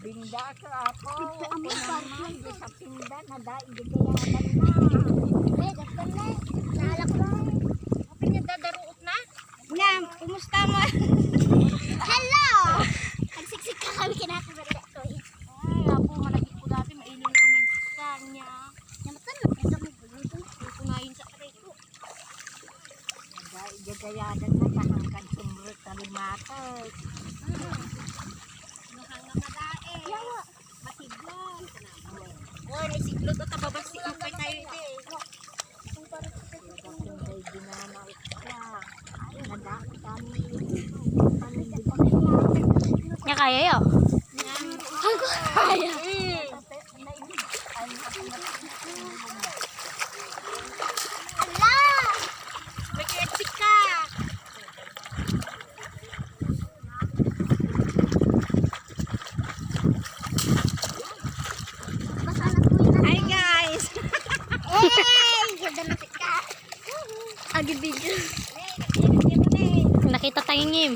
Binda ka ako. Amo pa sa pinda na dahil gigayaman na. dastan na. Naalak ko. Kapag nagdadaruot na? Ngam, kumusta mo? Hello! Nagsiksik ka kami kinakabarila ko eh. Ay, apo, malagit ko dati. Mailin ang magsikan niya. Namatan na, kaya mo bulutong. Pupunayin sa aray ko. Dahil gigayaman na kahangkan sumrot sa limatag. Mahang na madae. Yawa. Masiglong. Uy, may siglot at tababasik mo kay tayo ito eh. Kapinday ginanaik ka. Ay, nadami kami. Nya kaya yo. Ako kaya. Hala! May ketsik ka. Masala ko yun. Hi guys! Hey! Ganda na ka. Nakita tayong ngim.